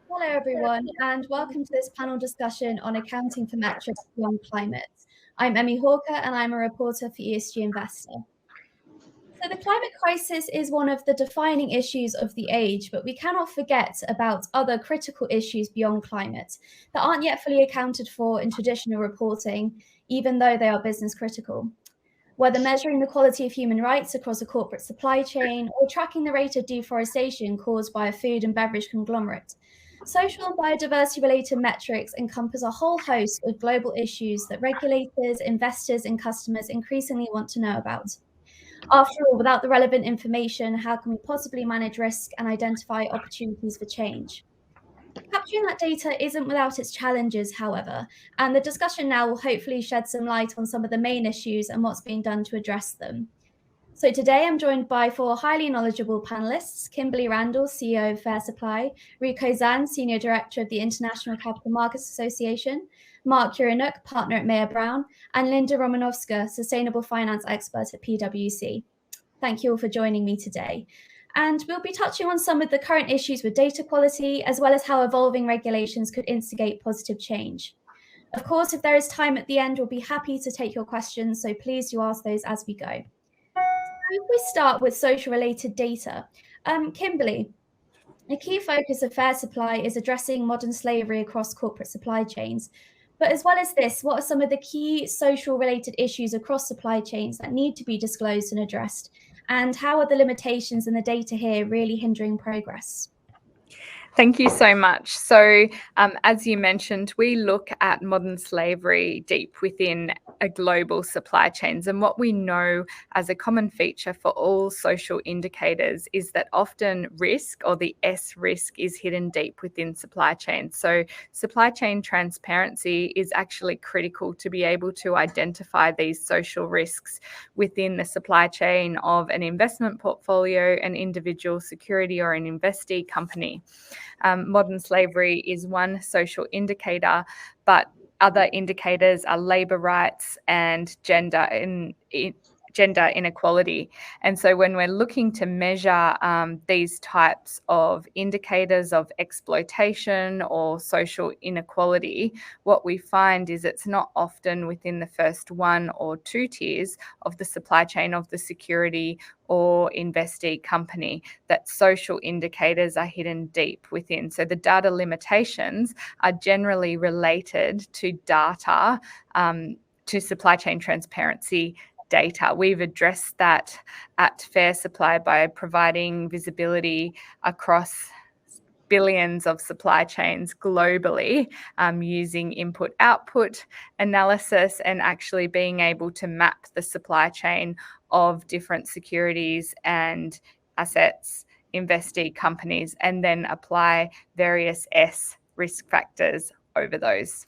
Hello everyone, and welcome to this panel discussion on accounting for metrics beyond climate. I'm Emmy Hawker and I'm a reporter for ESG Investor. So the climate crisis is one of the defining issues of the age, but we cannot forget about other critical issues beyond climate that aren't yet fully accounted for in traditional reporting, even though they are business critical. Whether measuring the quality of human rights across a corporate supply chain or tracking the rate of deforestation caused by a food and beverage conglomerate, social and biodiversity-related metrics encompass a whole host of global issues that regulators, investors, and customers increasingly want to know about. After all, without the relevant information, how can we possibly manage risk and identify opportunities for change? Capturing that data isn't without its challenges, however, and the discussion now will hopefully shed some light on some of the main issues and what's being done to address them. So today I'm joined by four highly knowledgeable panelists: Kimberly Randle, CEO of FairSupply; Ricco, Zhang, Senior Director of the International Capital Markets Association; Mark Uhrynuk, Partner at Mayer Brown; and Linda Romanovska, Sustainable Finance Expert at PwC. Thank you all for joining me today. And we'll be touching on some of the current issues with data quality, as well as how evolving regulations could instigate positive change. Of course, if there is time at the end, we'll be happy to take your questions, so please do ask those as we go. If we start with social-related data, Kimberly, a key focus of FairSupply is addressing modern slavery across corporate supply chains. But as well as this, what are some of the key social-related issues across supply chains that need to be disclosed and addressed? And how are the limitations in the data here really hindering progress? Thank you so much. So, as you mentioned, we look at modern slavery deep within a global supply chains. And what we know as a common feature for all social indicators is that often risk, or the S risk, is hidden deep within supply chains. So supply chain transparency is actually critical to be able to identify these social risks within the supply chain of an investment portfolio, an individual security, or an investee company. Modern slavery is one social indicator, but other indicators are labour rights and gender inequality. And so when we're looking to measure these types of indicators of exploitation or social inequality, what we find is it's not often within the first one or two tiers of the supply chain of the security or investee company that social indicators are hidden deep within. So the data limitations are generally related to data, to supply chain transparency data. We've addressed that at FairSupply by providing visibility across billions of supply chains globally, using input-output analysis and actually being able to map the supply chain of different securities and assets, investee companies, and then apply various S risk factors over those.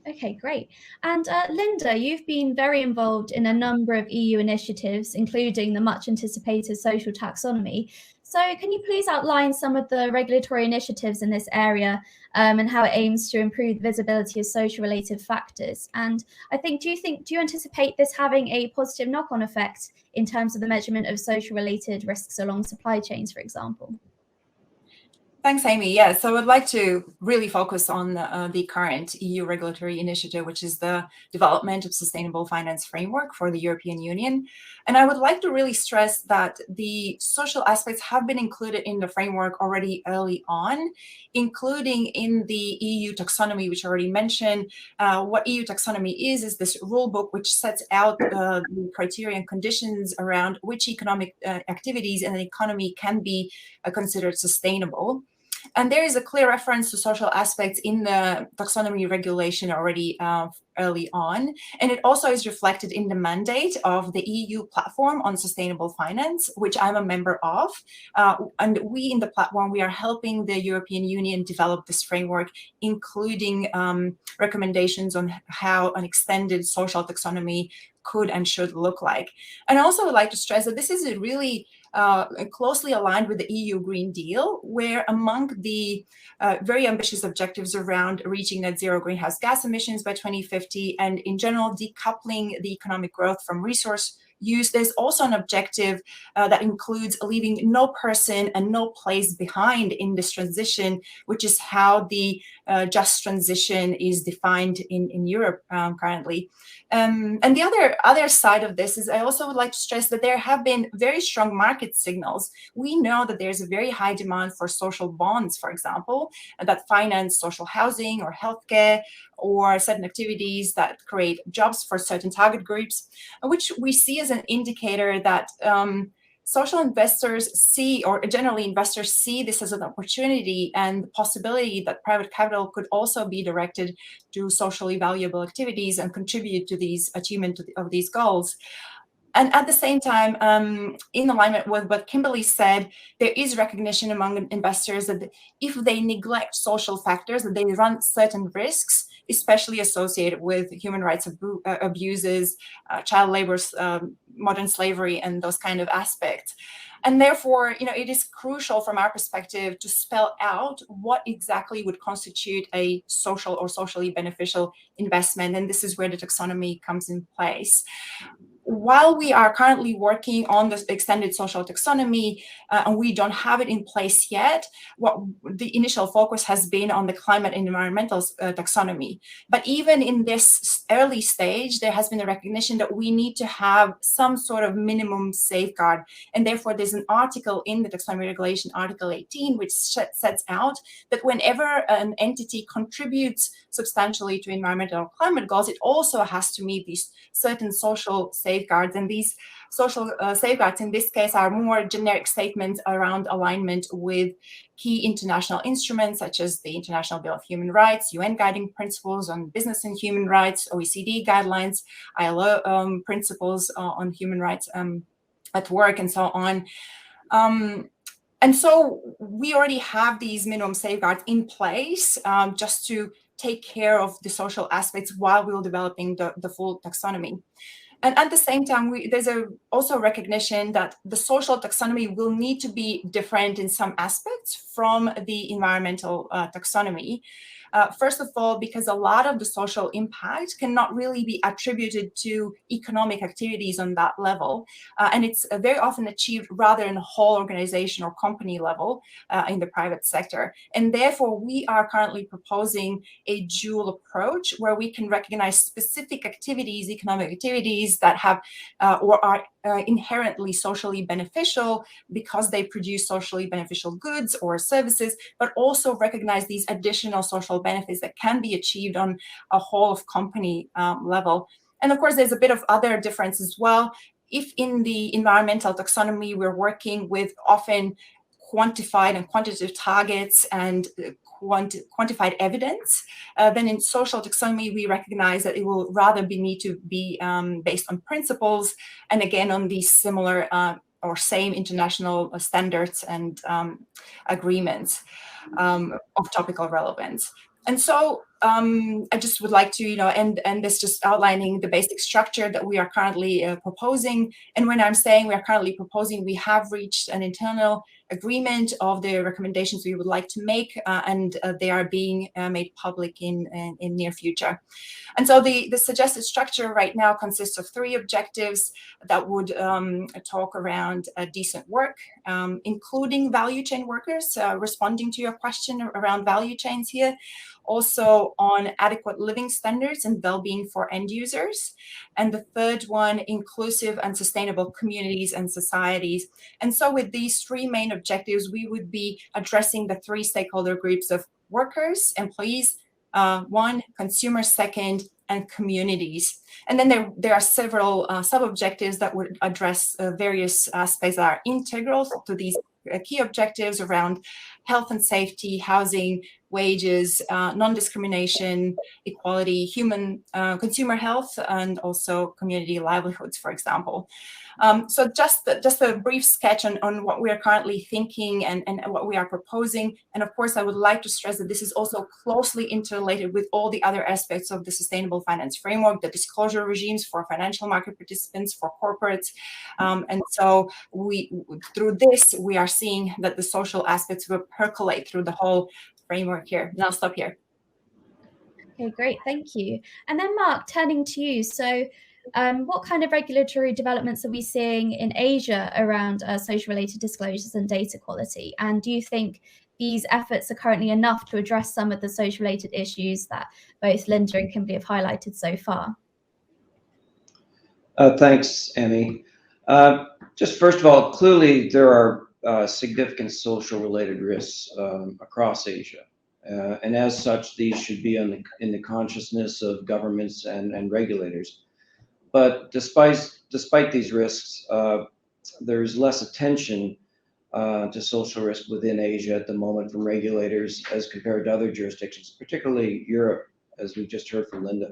Okay, great. And Linda, you've been very involved in a number of EU initiatives, including the much anticipated Social Taxonomy. So can you please outline some of the regulatory initiatives in this area and how it aims to improve the visibility of social related factors? And do you anticipate this having a positive knock-on effect in terms of the measurement of social related risks along supply chains, for example? Thanks, Amy. Yeah, so I'd like to really focus on the current EU regulatory initiative, which is the development of sustainable finance framework for the European Union. And I would like to really stress that the social aspects have been included in the framework already early on, including in the EU taxonomy, which I already mentioned. What EU taxonomy is this rule book which sets out the criteria and conditions around which economic activities in an economy can be considered sustainable. And there is a clear reference to social aspects in the taxonomy regulation already early on. And it also is reflected in the mandate of the EU platform on sustainable finance, which I'm a member of. And we in the platform, we are helping the European Union develop this framework, including recommendations on how an extended social taxonomy could and should look like. And I also would like to stress that this is a really closely aligned with the EU Green Deal, where among the very ambitious objectives around reaching net zero greenhouse gas emissions by 2050 and in general decoupling the economic growth from resource use, there's also an objective that includes leaving no person and no place behind in this transition, which is how the just transition is defined in Europe currently. And the other side of this is I also would like to stress that there have been very strong market signals. We know that there's a very high demand for social bonds, for example, that finance social housing or healthcare or certain activities that create jobs for certain target groups, which we see as an indicator that social investors see, or generally investors see, this as an opportunity and the possibility that private capital could also be directed to socially valuable activities and contribute to these achievement of these goals. And at the same time, in alignment with what Kimberly said, there is recognition among investors that if they neglect social factors, that they run certain risks, especially associated with human rights abuses, child labor, modern slavery, and those kind of aspects. And therefore, it is crucial from our perspective to spell out what exactly would constitute a social or socially beneficial investment. And this is where the taxonomy comes in place. While we are currently working on the extended social taxonomy, and we don't have it in place yet, what the initial focus has been on the climate and environmental taxonomy. But even in this early stage, there has been a recognition that we need to have some sort of minimum safeguard. And therefore, there's an article in the taxonomy regulation, Article 18, which sets out that whenever an entity contributes substantially to environmental or climate goals, it also has to meet these certain social safeguards. And these social safeguards in this case are more generic statements around alignment with key international instruments such as the International Bill of Human Rights, UN guiding principles on business and human rights, OECD guidelines, ILO principles on human rights at work, and so on. And so we already have these minimum safeguards in place just to take care of the social aspects while we're developing the full taxonomy. And at the same time, there's also recognition that the social taxonomy will need to be different in some aspects from the environmental taxonomy. First of all, because a lot of the social impact cannot really be attributed to economic activities on that level. And it's very often achieved rather in a whole organization or company level in the private sector. And therefore, we are currently proposing a dual approach where we can recognize specific activities, economic activities that have or are inherently socially beneficial because they produce socially beneficial goods or services, but also recognize these additional social benefits that can be achieved on a whole of company level. And of course, there's a bit of other difference as well. If in the environmental taxonomy, we're working with often quantified and quantitative targets and quantified evidence, then in social taxonomy, we recognize that it will rather need to be based on principles, and again, on these similar or same international standards and agreements of topical relevance. And so I just would like to, end this just outlining the basic structure that we are currently proposing. And when I'm saying we are currently proposing, we have reached an internal agreement of the recommendations we would like to make, and they are being made public in near future. And so the suggested structure right now consists of 3 objectives that would talk around decent work, including value chain workers, responding to your question around value chains here, also on adequate living standards and well-being for end users. And the third one, inclusive and sustainable communities and societies. And so with these 3 main objectives, we would be addressing the 3 stakeholder groups of workers, employees, 1, consumers, 2, and communities. And then there are several sub-objectives that would address various aspects that are integral to these key objectives around health and safety, housing, wages, non-discrimination, equality, human consumer health, and also community livelihoods, for example. So just a brief sketch on what we are currently thinking and what we are proposing. And of course, I would like to stress that this is also closely interrelated with all the other aspects of the sustainable finance framework, the disclosure regimes for financial market participants, for corporates. And so through this, we are seeing that the social aspects will percolate through the whole framework here. And I'll stop here. Okay, great, thank you. And then Mark, turning to you. So What kind of regulatory developments are we seeing in Asia around social-related disclosures and data quality? And do you think these efforts are currently enough to address some of the social-related issues that both Linda and Kimberly have highlighted so far? Thanks, Emmy. Just first of all, clearly there are significant social-related risks across Asia. And as such, these should be in the consciousness of governments and regulators. But despite these risks, there's less attention to social risk within Asia at the moment from regulators as compared to other jurisdictions, particularly Europe, as we just heard from Linda.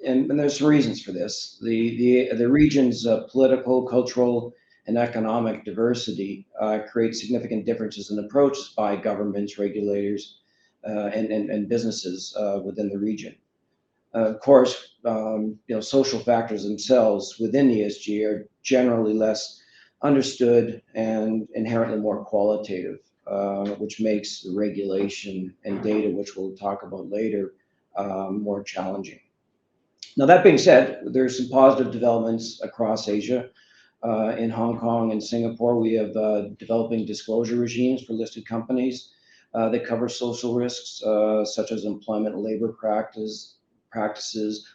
And there's some reasons for this. The region's political, cultural, and economic diversity creates significant differences in approaches by governments, regulators, and businesses within the region. Of course, social factors themselves within ESG are generally less understood and inherently more qualitative, which makes regulation and data, which we'll talk about later, more challenging. Now, that being said, there's some positive developments across Asia. In Hong Kong and Singapore, we have developing disclosure regimes for listed companies that cover social risks, such as employment and labor practices,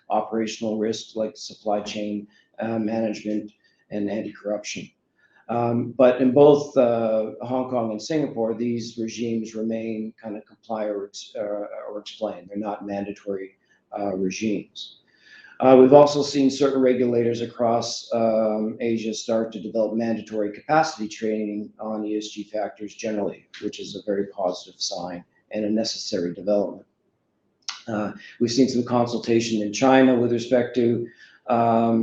operational risks like supply chain management, and anti-corruption. But in both Hong Kong and Singapore, these regimes remain kind of comply or explain. They're not mandatory regimes. We've also seen certain regulators across Asia start to develop mandatory capacity training on ESG factors generally, which is a very positive sign and a necessary development. We've seen some consultation in China with respect to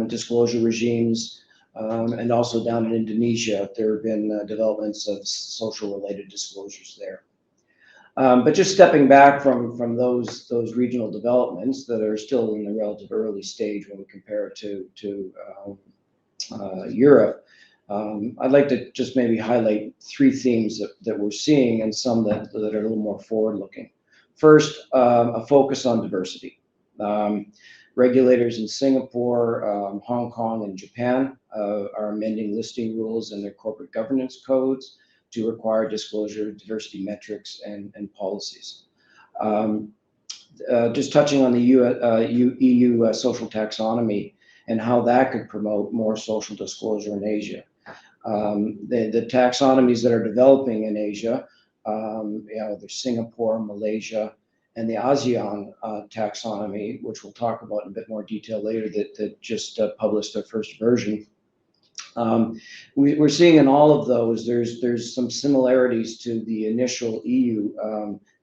disclosure regimes, and also down in Indonesia, there have been developments of social-related disclosures there. But just stepping back from those regional developments that are still in the relative early stage when we compare it to Europe, I'd like to just maybe highlight three themes that we're seeing and some that are a little more forward-looking. First, a focus on diversity. Regulators in Singapore, Hong Kong, and Japan are amending listing rules and their corporate governance codes to require disclosure of diversity metrics and policies. Just touching on the EU Social Taxonomy and how that could promote more social disclosure in Asia. The taxonomies that are developing in Asia, there's Singapore, Malaysia, and the ASEAN taxonomy, which we'll talk about in a bit more detail later, that just published their first version. We're seeing in all of those, there's some similarities to the initial EU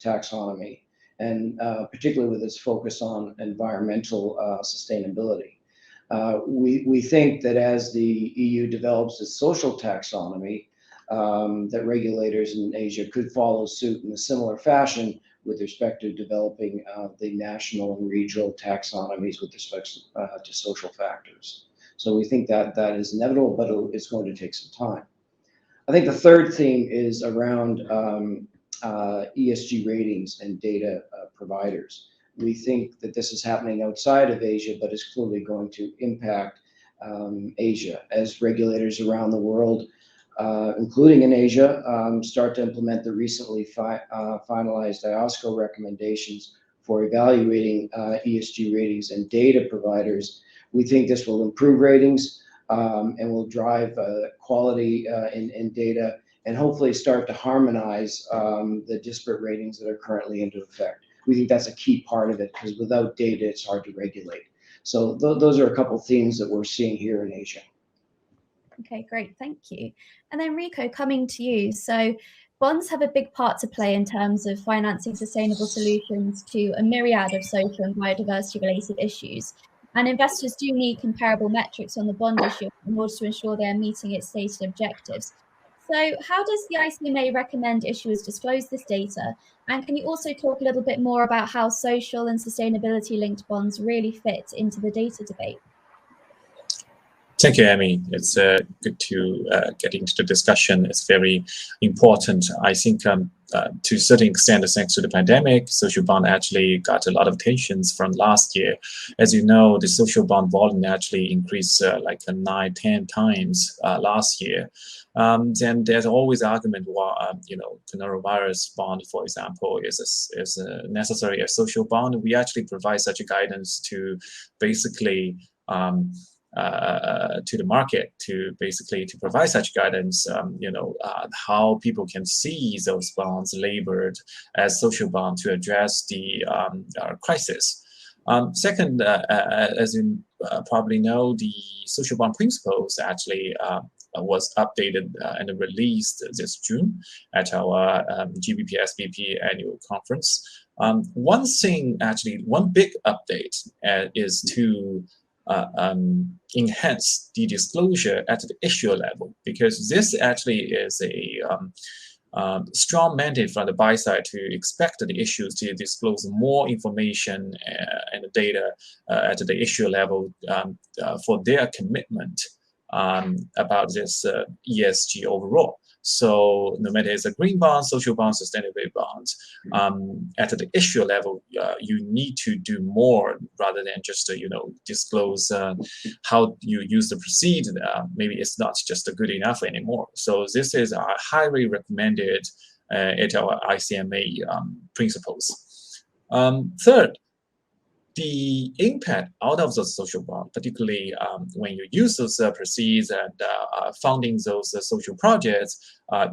taxonomy, and particularly with its focus on environmental sustainability. We think that as the EU develops its social taxonomy, that regulators in Asia could follow suit in a similar fashion with respect to developing the national and regional taxonomies with respect to social factors. So we think that is inevitable, but it's going to take some time. I think the third theme is around ESG ratings and data providers. We think that this is happening outside of Asia, but is clearly going to impact Asia as regulators around the world, including in Asia, start to implement the recently finalized IOSCO recommendations for evaluating ESG ratings and data providers. We think this will improve ratings and will drive quality in data and hopefully start to harmonize the disparate ratings that are currently into effect. We think that's a key part of it because without data, it's hard to regulate. So those are a couple of themes that we're seeing here in Asia. Okay, great, thank you. And then Ricco, coming to you. So bonds have a big part to play in terms of financing sustainable solutions to a myriad of social and biodiversity related issues. And investors do need comparable metrics on the bond issue in order to ensure they're meeting its stated objectives. So how does the ICMA recommend issuers disclose this data? And can you also talk a little bit more about how social and sustainability linked bonds really fit into the data debate? Thank you, Emmy. It's good to get into the discussion. It's very important. I think to a certain extent, thanks to the pandemic, social bond actually got a lot of attention from last year. As you know, the social bond volume actually increased like 9-10 times last year. Then there's always argument why coronavirus bond, for example, is necessary as social bond. We actually provide such a guidance to basically to the market to provide such guidance, how people can see those bonds labeled as social bond to address the crisis. Second, as you probably know, the social bond principles actually was updated and released this June at our GBP SBP annual conference. One big update is to enhance the disclosure at the issuer level, because this actually is a strong mandate from the buy side to expect the issuers to disclose more information and data at the issuer level for their commitment about this ESG overall. So no matter it's a green bond, social bond, sustainability bonds, at the issuer level, you need to do more rather than just disclose how you use the proceeds. Maybe it's not just good enough anymore. So this is highly recommended at our ICMA principles. Third, the impact out of the social bond, particularly when you use those proceeds and funding those social projects,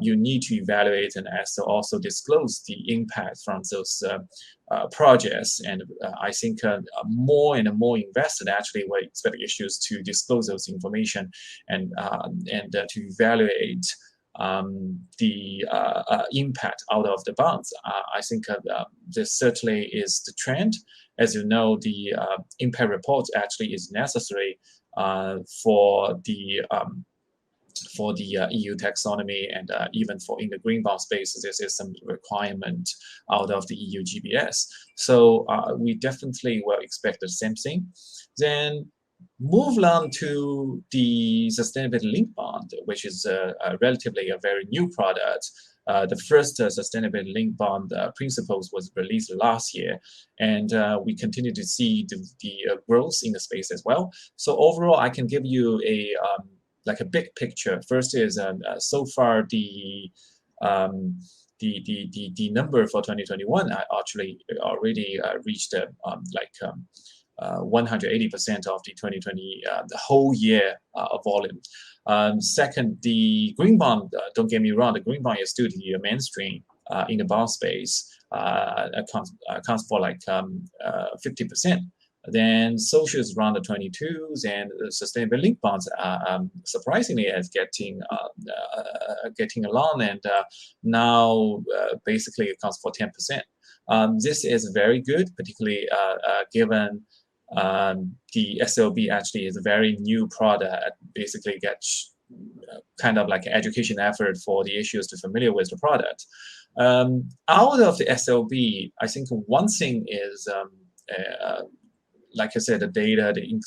you need to evaluate and also disclose the impact from those projects. And I think more and more investors actually will expect issues to disclose those information and to evaluate the impact out of the bonds. I think this certainly is the trend. As you know, the impact report actually is necessary for the EU taxonomy, and even in the green bond space, there is some requirement out of the EU GBS. So we definitely will expect the same thing. Then move on to the sustainability linked bond, which is relatively a very new product. The first sustainability linked bond principles was released last year, and we continue to see the growth in the space as well. So overall, I can give you a big picture. First is so far the number for 2021 actually already reached 180% of the 2020 the whole year volume. Second, the green bond, don't get me wrong, the green bond is still the mainstream in the bond space, accounts for 50%. Then social is around the 22s, and sustainable linked bonds surprisingly is getting along, and now basically accounts for 10%. This is very good, particularly given the SLB actually is a very new product. Basically gets kind of like an education effort for the issuers to familiar with the product. Out of the SLB, I think one thing is like I said, the data, the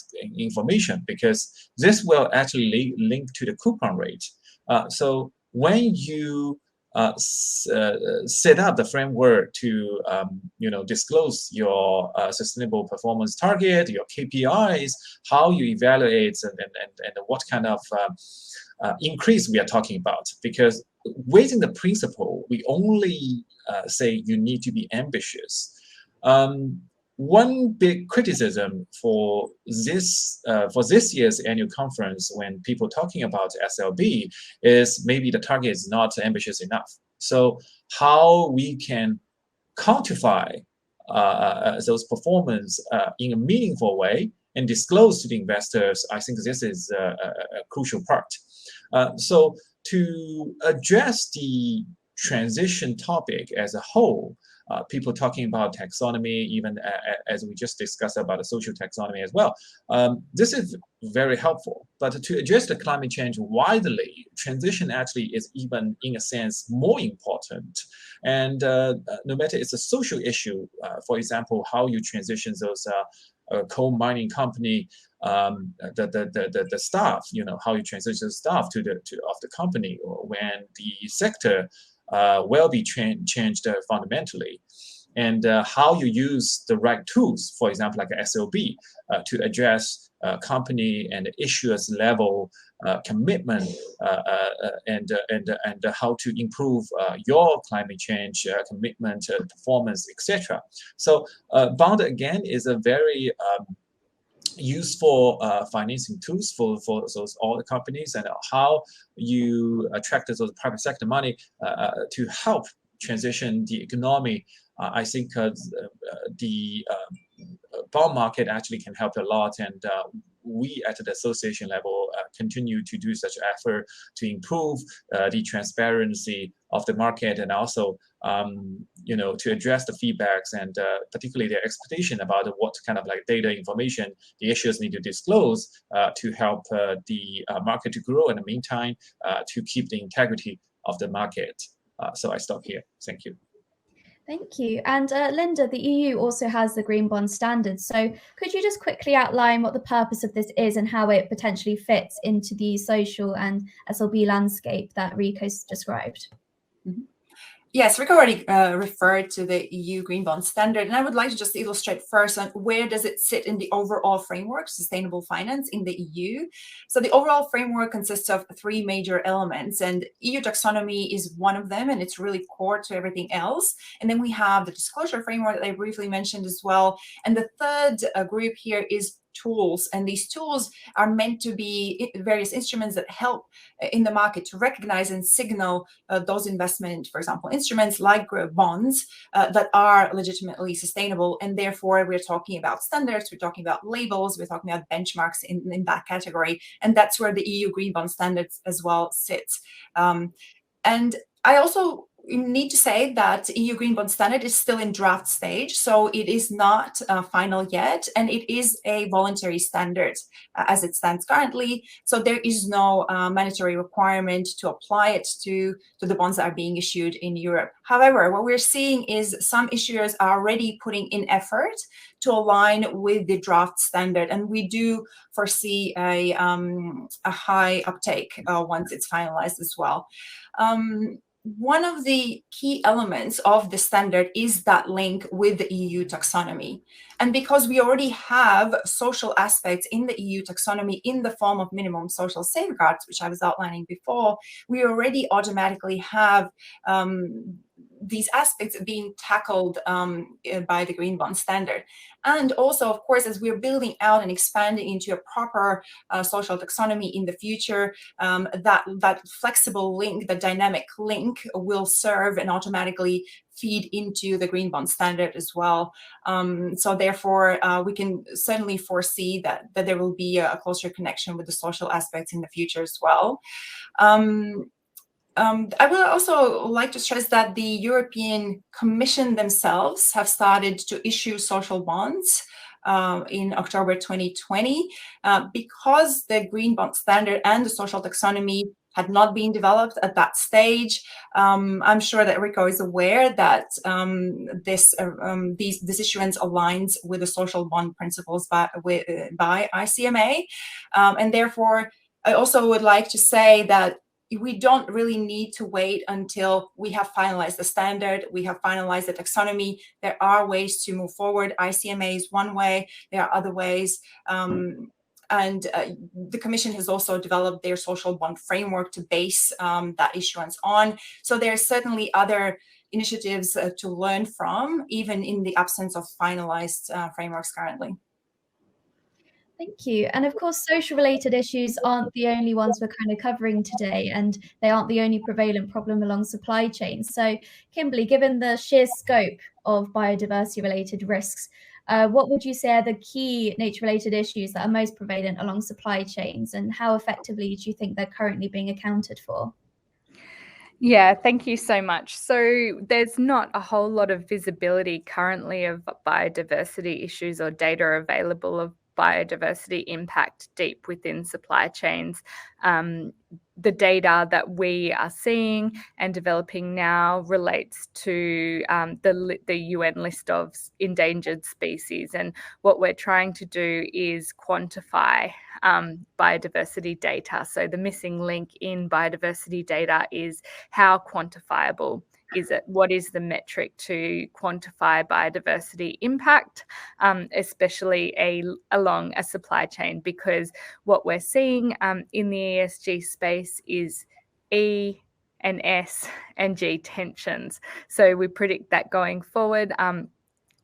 information, because this will actually link to the coupon rate. So when you set up the framework to disclose your sustainable performance target, your KPIs, how you evaluate, and what kind of increase we are talking about. Because within the principle, we only say you need to be ambitious. One big criticism for this year's annual conference, when people talking about SLB, is maybe the target is not ambitious enough. So how we can quantify those performance in a meaningful way and disclose to the investors, I think this is a crucial part. So to address the transition topic as a whole, people talking about taxonomy, even as we just discussed about the social taxonomy as well. This is very helpful, but to address the climate change widely, transition actually is even, in a sense, more important. And no matter it's a social issue, for example, how you transition those coal mining company, the staff, how you transition the staff of the company, or when the sector will be changed fundamentally. And how you use the right tools, for example, like SLB, to address company and issuers level commitment and how to improve your climate change commitment, performance, etc. So bond again is a very useful financing tools for those all the companies, and how you attract those private sector money to help transition the economy. I think the bond market actually can help a lot, and we at the association level continue to do such effort to improve the transparency of the market, and also to address the feedbacks and particularly the expectation about what kind of like data information the issuers need to disclose to help the market to grow in the meantime, to keep the integrity of the market. So I stop here. Thank you. Thank you. And Linda, the EU also has the Green Bond Standard. So could you just quickly outline what the purpose of this is and how it potentially fits into the social and SLB landscape that Ricco's described? Mm-hmm. Yes, Ricco already referred to the EU Green Bond Standard, and I would like to just illustrate first on where does it sit in the overall framework, sustainable finance in the EU. So the overall framework consists of 3 major elements, and EU taxonomy is one of them, and it's really core to everything else. And then we have the disclosure framework that I briefly mentioned as well. And the third group here is tools, and these tools are meant to be various instruments that help in the market to recognize and signal those investment, for example, instruments like bonds that are legitimately sustainable. And therefore, we're talking about standards, we're talking about labels, we're talking about benchmarks in that category. And that's where the EU Green Bond Standards as well sits. And I also need to say that EU Green Bond Standard is still in draft stage, so it is not final yet, and it is a voluntary standard as it stands currently. So there is no mandatory requirement to apply it to the bonds that are being issued in Europe. However, what we're seeing is some issuers are already putting in effort to align with the draft standard, and we do foresee a high uptake once it's finalized as well. One of the key elements of the standard is that link with the EU taxonomy. And because we already have social aspects in the EU taxonomy in the form of minimum social safeguards, which I was outlining before, we already automatically have these aspects being tackled by the Green Bond Standard. And also, of course, as we're building out and expanding into a proper social taxonomy in the future, that flexible link, the dynamic link will serve and automatically feed into the Green Bond Standard as well. So therefore, we can certainly foresee that there will be a closer connection with the social aspects in the future as well. I would also like to stress that the European Commission themselves have started to issue social bonds in October 2020 because the Green Bond Standard and the Social Taxonomy had not been developed at that stage. I'm sure that Ricco is aware that this issuance aligns with the social bond principles by ICMA, and therefore I also would like to say that we don't really need to wait until we have finalized the standard, we have finalized the taxonomy. There are ways to move forward. ICMA is one way, there are other ways. And the Commission has also developed their social bond framework to base that issuance on. So there are certainly other initiatives to learn from, even in the absence of finalized frameworks currently. Thank you. And of course, social-related issues aren't the only ones we're kind of covering today, and they aren't the only prevalent problem along supply chains. So, Kimberly, given the sheer scope of biodiversity-related risks, what would you say are the key nature-related issues that are most prevalent along supply chains, and how effectively do you think they're currently being accounted for? Yeah, thank you so much. So there's not a whole lot of visibility currently of biodiversity issues or data available biodiversity impact deep within supply chains. The data that we are seeing and developing now relates to the UN list of endangered species. And what we're trying to do is quantify biodiversity data. So the missing link in biodiversity data is how quantifiable is it? What is the metric to quantify biodiversity impact, especially along a supply chain? Because what we're seeing in the ESG space is E and S and G tensions. So we predict that going forward,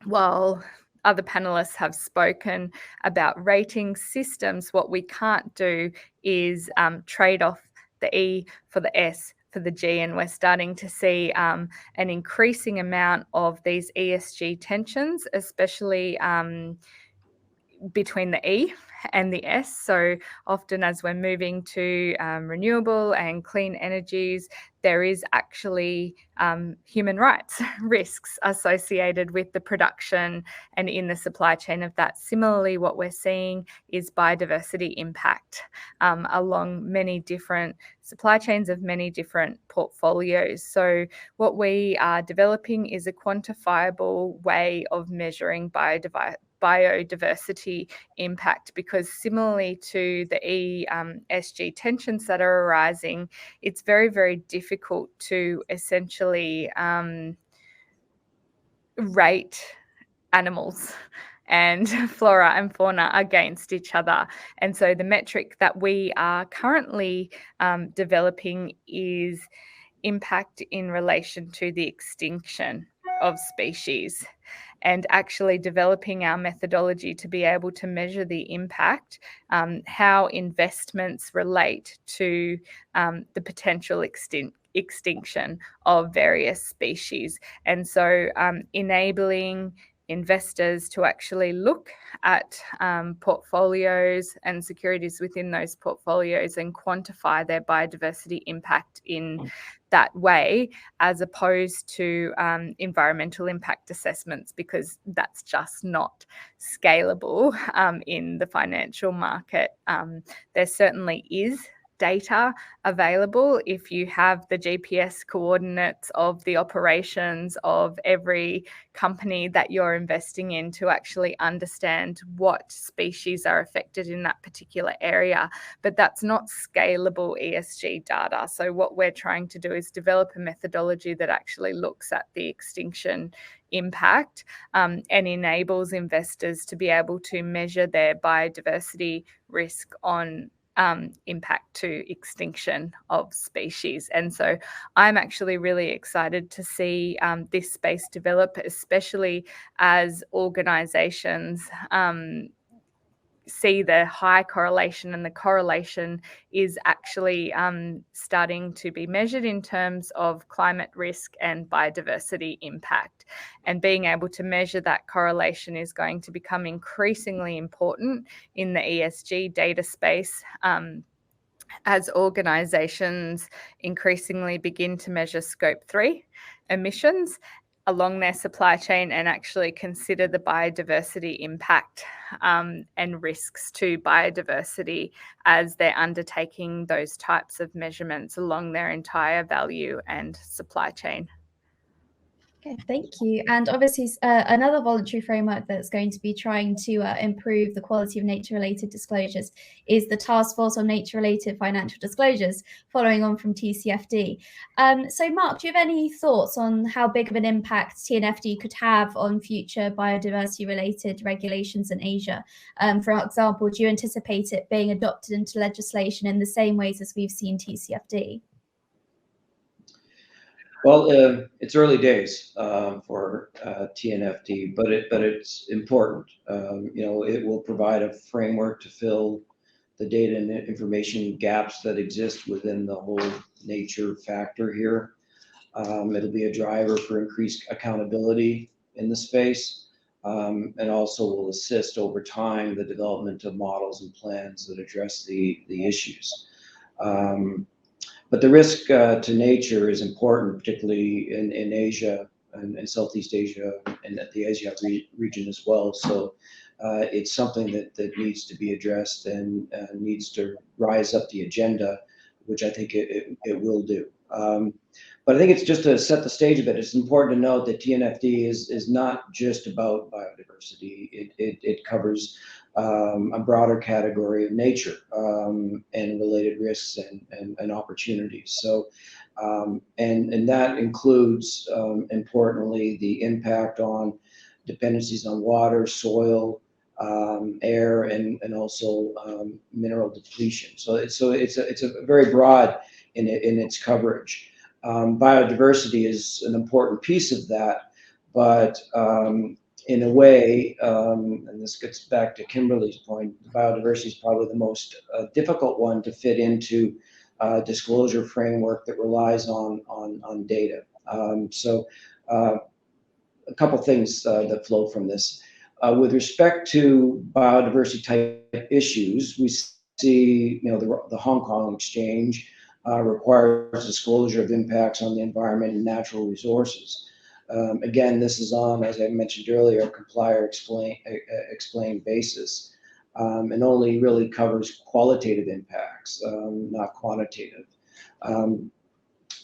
while other panelists have spoken about rating systems, what we can't do is trade off the E for the S for the G, and we're starting to see an increasing amount of these ESG tensions, especially between the E and the S. So often as we're moving to renewable and clean energies, there is actually human rights risks associated with the production and in the supply chain of that. Similarly, what we're seeing is biodiversity impact along many different supply chains of many different portfolios. So what we are developing is a quantifiable way of measuring biodiversity impact, because similarly to the ESG tensions that are arising, it's very, very difficult to essentially rate animals and flora and fauna against each other. And so the metric that we are currently developing is impact in relation to the extinction of species, and actually developing our methodology to be able to measure the impact, how investments relate to the potential extinction of various species. And so enabling investors to actually look at portfolios and securities within those portfolios and quantify their biodiversity impact in that way, as opposed to environmental impact assessments, because that's just not scalable in the financial market. There certainly is data available if you have the GPS coordinates of the operations of every company that you're investing in to actually understand what species are affected in that particular area. But that's not scalable ESG data. So what we're trying to do is develop a methodology that actually looks at the extinction impact and enables investors to be able to measure their biodiversity risk on impact to extinction of species. And so I'm actually really excited to see this space develop, especially as organisations see the high correlation, and the correlation is actually starting to be measured in terms of climate risk and biodiversity impact. And being able to measure that correlation is going to become increasingly important in the ESG data space as organisations increasingly begin to measure Scope 3 emissions along their supply chain and actually consider the biodiversity impact and risks to biodiversity as they're undertaking those types of measurements along their entire value and supply chain. Okay, thank you. And obviously another voluntary framework that's going to be trying to improve the quality of nature-related disclosures is the Task Force on Nature-Related Financial Disclosures, following on from TCFD. So Mark, do you have any thoughts on how big of an impact TNFD could have on future biodiversity-related regulations in Asia? For example, do you anticipate it being adopted into legislation in the same ways as we've seen TCFD? Well, it's early days for TNFD, but it's important. It will provide a framework to fill the data and information gaps that exist within the whole nature factor here. It'll be a driver for increased accountability in the space, and also will assist over time the development of models and plans that address the issues. But the risk to nature is important, particularly in Asia and Southeast Asia and the Asia region as well. So it's something that needs to be addressed and needs to rise up the agenda, which I think it will do. But I think it's just to set the stage a bit. It's important to note that TNFD is not just about biodiversity. It covers a broader category of nature and related risks and opportunities. So, and that includes, importantly, the impact on dependencies on water, soil, air, and also mineral depletion. So it's a very broad in its coverage. Biodiversity is an important piece of that, but in a way, and this gets back to Kimberly's point, biodiversity is probably the most difficult one to fit into a disclosure framework that relies on data. So a couple things that flow from this. With respect to biodiversity type issues, we see, the Hong Kong Exchange requires disclosure of impacts on the environment and natural resources. Again, this is on, as I mentioned earlier, a comply or explain basis, and only really covers qualitative impacts, not quantitative.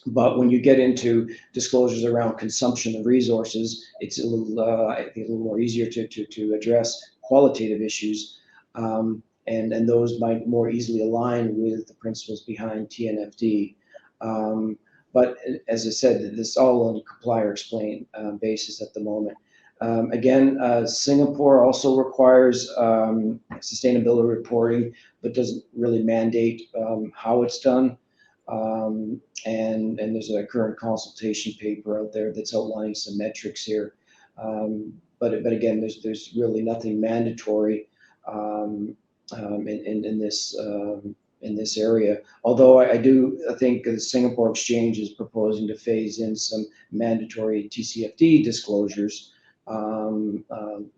But when you get into disclosures around consumption of resources, it's a little, I think, a little more easier to address qualitative issues, and those might more easily align with the principles behind TNFD. But as I said, this is all on a comply or explain basis at the moment. Again, Singapore also requires sustainability reporting, but doesn't really mandate how it's done. And there's a current consultation paper out there that's outlining some metrics here. But again, there's really nothing mandatory in this area. Although I think the Singapore Exchange is proposing to phase in some mandatory TCFD disclosures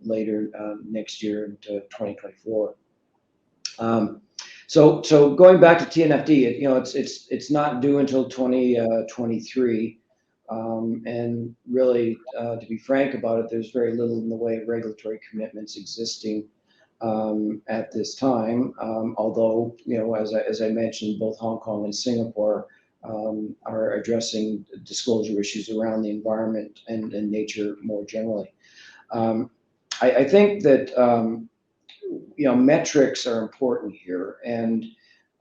later next year into 2024. So going back to TNFD, it's not due until 2023, and really, to be frank about it, there's very little in the way of regulatory commitments existing at this time. Although, as I mentioned, both Hong Kong and Singapore are addressing disclosure issues around the environment and nature more generally. I think that metrics are important here, and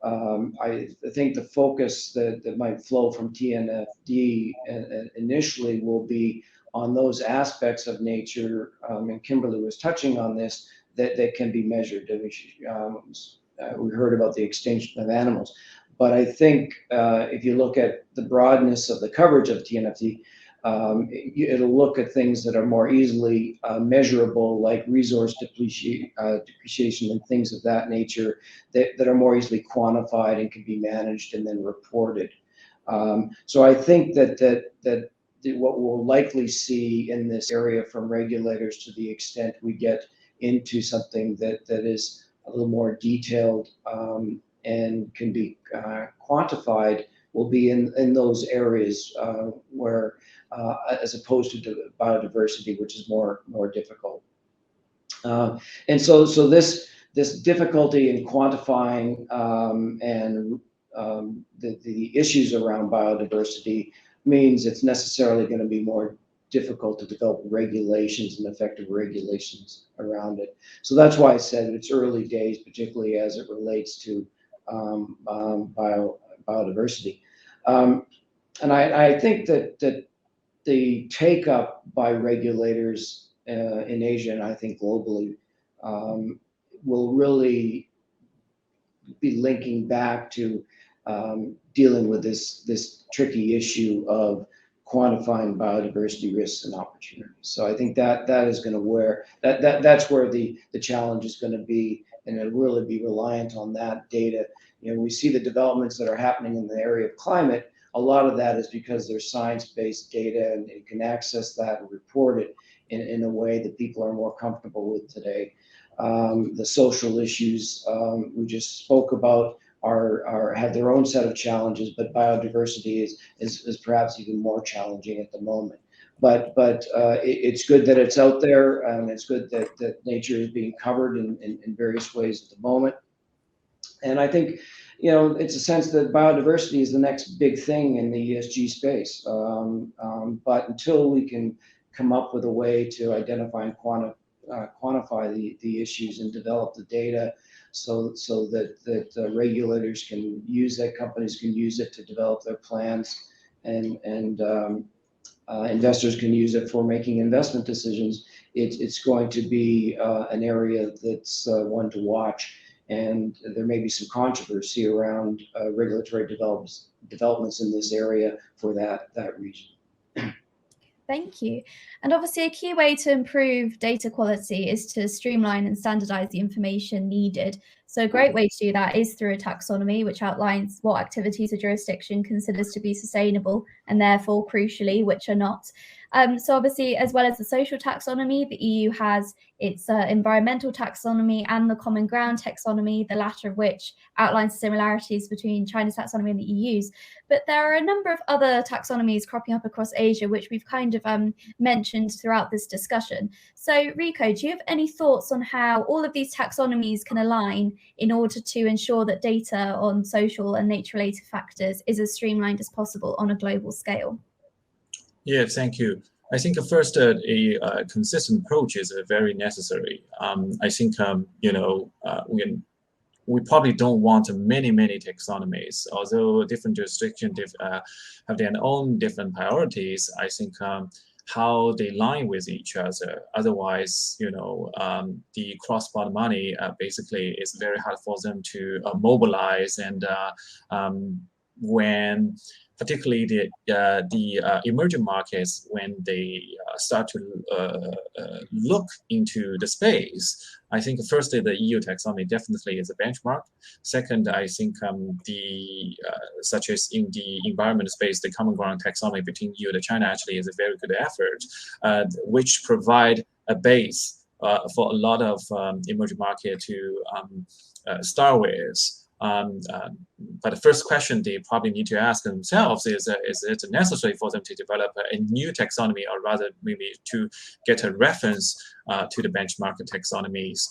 I think the focus that might flow from TNFD initially will be on those aspects of nature, and Kimberly was touching on this, that can be measured. We heard about the extinction of animals, but I think if you look at the broadness of the coverage of TNFD, it'll look at things that are more easily measurable, like resource depreciation and things of that nature that are more easily quantified and can be managed and then reported. So I think that what we'll likely see in this area from regulators, to the extent we get into something that is a little more detailed and can be quantified, will be in those areas where, as opposed to biodiversity, which is more difficult. And so this difficulty in quantifying and the issues around biodiversity means it's necessarily going to be more difficult to develop regulations and effective regulations around it. So that's why I said it's early days, particularly as it relates to biodiversity. And I think that the take up by regulators in Asia, and I think globally, will really be linking back to dealing with this tricky issue of quantifying biodiversity risks and opportunities. So I think that is going to that's where the challenge is going to be, and it'll really be reliant on that data. We see the developments that are happening in the area of climate. A lot of that is because there's science-based data, and you can access that and report it in a way that people are more comfortable with today. The social issues we just spoke about have their own set of challenges, but biodiversity is perhaps even more challenging at the moment. It's good that it's out there, and it's good that nature is being covered in various ways at the moment. And I think, it's a sense that biodiversity is the next big thing in the ESG space. But until we can come up with a way to identify and quantify the issues and develop the data so that regulators can use it, companies can use it to develop their plans, and investors can use it for making investment decisions, it's going to be an area that's one to watch. And there may be some controversy around regulatory developments in this area for that region. Thank you. And obviously a key way to improve data quality is to streamline and standardize the information needed. So a great way to do that is through a taxonomy, which outlines what activities a jurisdiction considers to be sustainable and therefore crucially, which are not. So obviously, as well as the social taxonomy, the EU has its environmental taxonomy and the common ground taxonomy, the latter of which outlines similarities between China's taxonomy and the EU's. But there are a number of other taxonomies cropping up across Asia, which we've kind of mentioned throughout this discussion. So Ricco, do you have any thoughts on how all of these taxonomies can align in order to ensure that data on social and nature-related factors is as streamlined as possible on a global scale? Yeah, thank you. I think first, a consistent approach is very necessary. I think, we probably don't want many taxonomies. Although different jurisdictions have their own different priorities, I think how they line with each other. Otherwise, the cross-border money basically is very hard for them to mobilize, and when particularly the emerging markets, when they start to look into the space, I think firstly the EU taxonomy definitely is a benchmark. Second, I think such as in the environment space, the common ground taxonomy between EU and China actually is a very good effort, which provide a base for a lot of emerging market to start with. But the first question they probably need to ask themselves is it necessary for them to develop a new taxonomy, or rather maybe to get a reference to the benchmark taxonomies?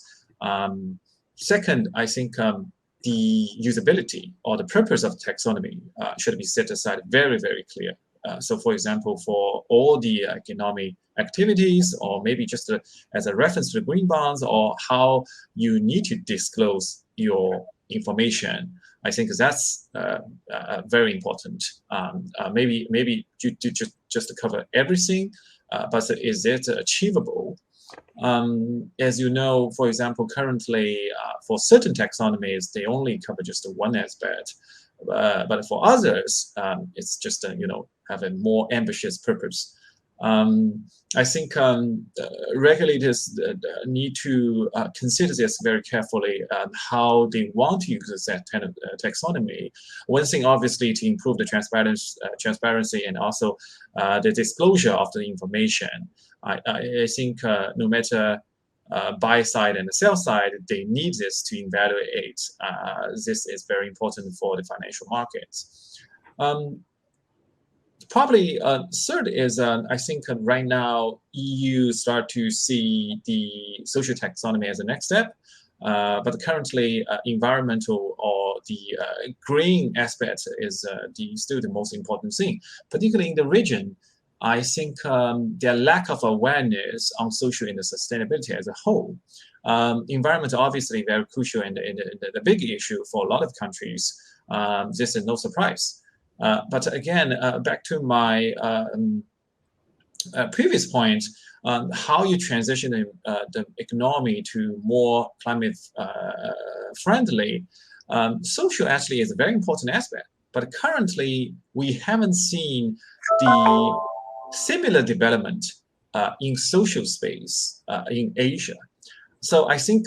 Second, I think the usability or the purpose of taxonomy should be set aside very clear. So for example, for all the economic activities, or maybe just as a reference to the green bonds, or how you need to disclose your information, I think that's very important. Maybe just to cover everything, but is it achievable? As you know, for example, currently for certain taxonomies, they only cover just one aspect. But for others, it's just have a more ambitious purpose. I think regulators need to consider this very carefully, how they want to use that kind of taxonomy. One thing, obviously, to improve the transparency and also the disclosure of the information. I think no matter buy side and the sell side, they need this to evaluate. This is very important for the financial markets. Probably third is, I think right now EU start to see the social taxonomy as a next step, but currently environmental or the green aspect is still the most important thing, particularly in the region. I think their lack of awareness on social and the sustainability as a whole. Environment obviously very crucial and the big issue for a lot of countries. This is no surprise. But again, back to my previous point, how you transition the economy to more climate friendly, social actually is a very important aspect. But currently, we haven't seen the similar development in social space in Asia. So I think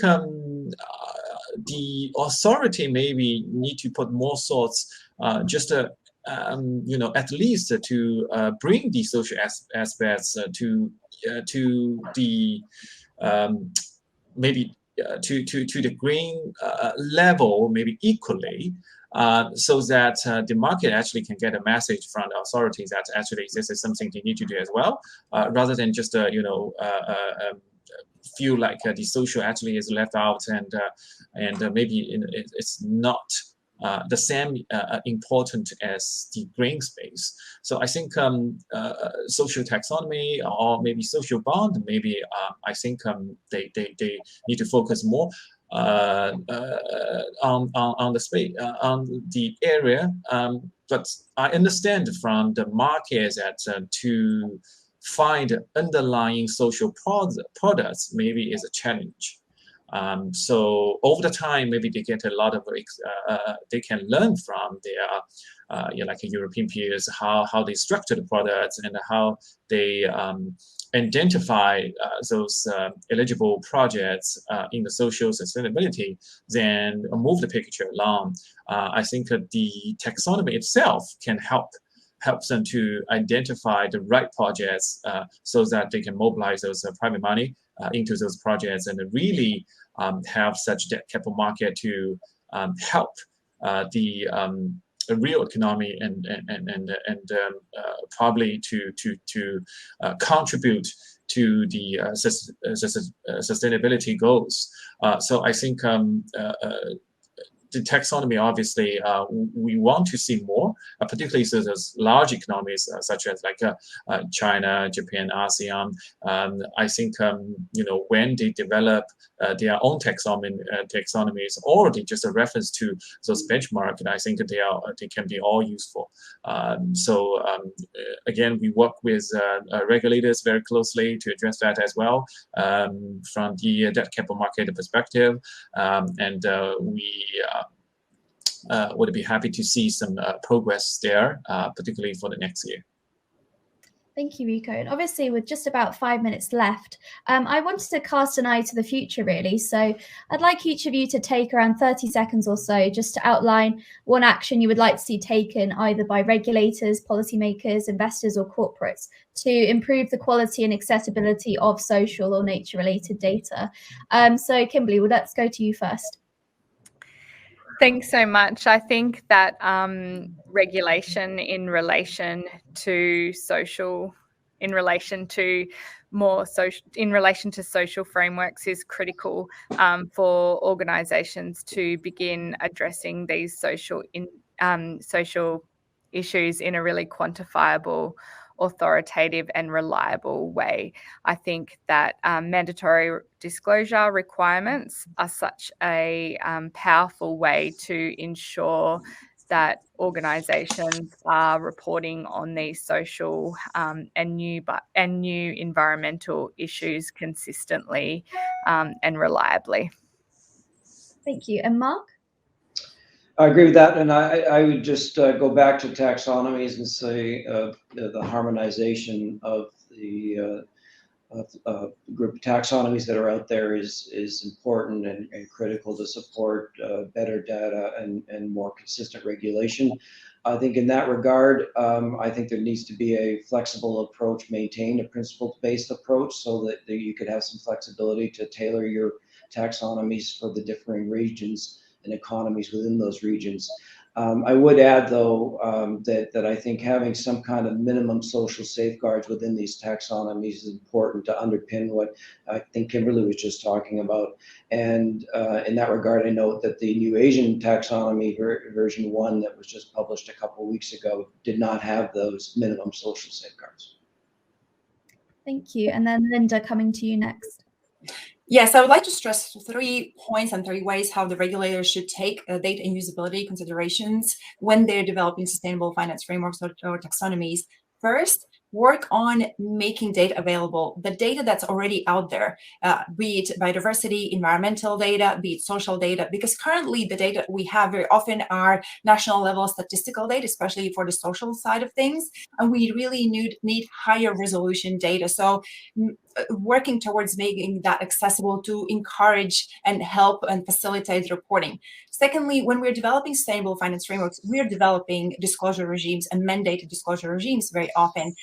the authority maybe need to put more thoughts just at least to bring the social aspects to the maybe to the green level, maybe equally. so that the market actually can get a message from the authorities that actually this is something they need to do as well, rather than just feel like the social actually is left out and maybe it's not the same important as the green space. So I think social taxonomy or maybe social bond, maybe I think they need to focus more on the space, on the area. But I understand from the market that to find underlying social products maybe is a challenge. So over the time, maybe they get a lot of, they can learn from their, like European peers, how they structure the products and how they identify those eligible projects in the social sustainability, then move the picture along. I think the taxonomy itself can helps them to identify the right projects so that they can mobilize those private money into those projects and really have such debt capital market to help the real economy and probably to contribute to the sustainability goals. So I think the taxonomy, obviously, we want to see more, particularly so those large economies such as like China, Japan, ASEAN. I think when they develop their own taxonomies, or they just a reference to those benchmarks, I think they can be all useful. So again, we work with regulators very closely to address that as well from the debt capital market perspective, and we would be happy to see some progress there, particularly for the next year. Thank you, Ricco. And obviously, with just about 5 minutes left, I wanted to cast an eye to the future, really. So I'd like each of you to take around 30 seconds or so just to outline one action you would like to see taken either by regulators, policymakers, investors, or corporates to improve the quality and accessibility of social or nature-related data. So Kimberly, well, let's go to you first. Thanks so much. I think that regulation in relation to social frameworks is critical for organisations to begin addressing these social issues in a really quantifiable, authoritative and reliable way. I think that mandatory disclosure requirements are such a powerful way to ensure that organisations are reporting on these social and new environmental issues consistently and reliably. Thank you. And Mark? I agree with that, and I would just go back to taxonomies and say the harmonization of the group of taxonomies that are out there is important and critical to support better data and more consistent regulation. I think in that regard, I think there needs to be a flexible approach maintained, a principle-based approach, so that you could have some flexibility to tailor your taxonomies for the differing regions and economies within those regions. I would add, though, that I think having some kind of minimum social safeguards within these taxonomies is important to underpin what I think Kimberly was just talking about. And in that regard, I note that the new Asian taxonomy version 1 that was just published a couple of weeks ago did not have those minimum social safeguards. Thank you. And then Linda, coming to you next. Yes, I would like to stress 3 points and 3 ways how the regulators should take data and usability considerations when they're developing sustainable finance frameworks or taxonomies. First, work on making data available, the data that's already out there, be it biodiversity, environmental data, be it social data, because currently the data we have very often are national level statistical data, especially for the social side of things, and we really need higher resolution data. So working towards making that accessible to encourage and help and facilitate reporting. Secondly, when we're developing sustainable finance frameworks, we're developing disclosure regimes and mandated disclosure regimes very often.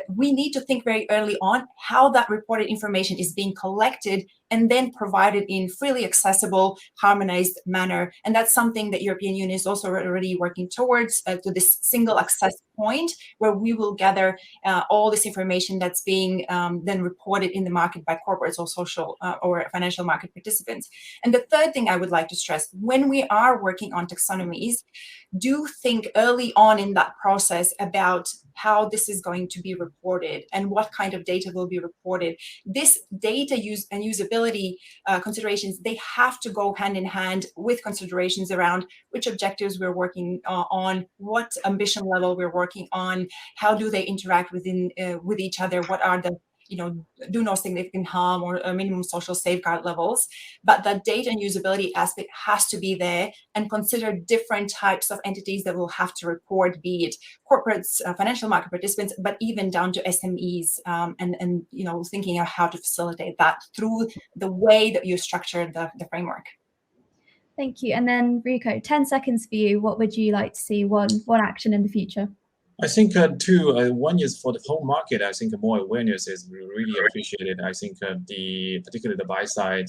we need to think very early on how that reported information is being collected and then provided in freely accessible, harmonized manner. And that's something that European Union is also already working towards, to this single access point where we will gather all this information that's being then reported in the market by corporates or social or financial market participants. And the third thing I would like to stress, when we are working on taxonomies, do think early on in that process about how this is going to be reported and what kind of data will be reported. This data use and usability considerations, they have to go hand in hand with considerations around which objectives we're working on, what ambition level we're working on, how do they interact within with each other, what are the do no significant harm or minimum social safeguard levels. But the data and usability aspect has to be there, and consider different types of entities that will have to report, be it corporates, financial market participants, but even down to SMEs, and thinking of how to facilitate that through the way that you structure the framework. Thank you. And then Ricco, 10 seconds for you. What would you like to see one action in the future? I think one is for the whole market. I think more awareness is really appreciated. I think particularly the buy side,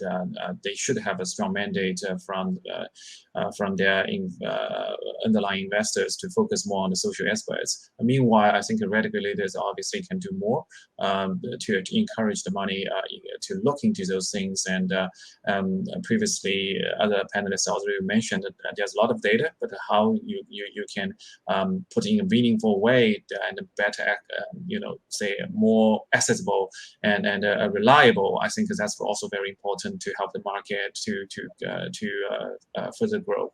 they should have a strong mandate from their underlying investors to focus more on the social aspects. Meanwhile, I think the regulators obviously can do more to encourage the money to look into those things. And previously, other panelists already mentioned that there's a lot of data, but how you can put in a meaningful way and better, say more accessible and reliable. I think that's also very important to help the market to further grow.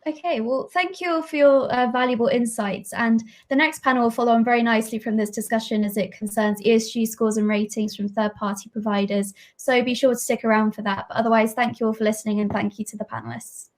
Okay, well, thank you all for your valuable insights. And the next panel will follow on very nicely from this discussion as it concerns ESG scores and ratings from third-party providers. So be sure to stick around for that. But otherwise, thank you all for listening, and thank you to the panelists.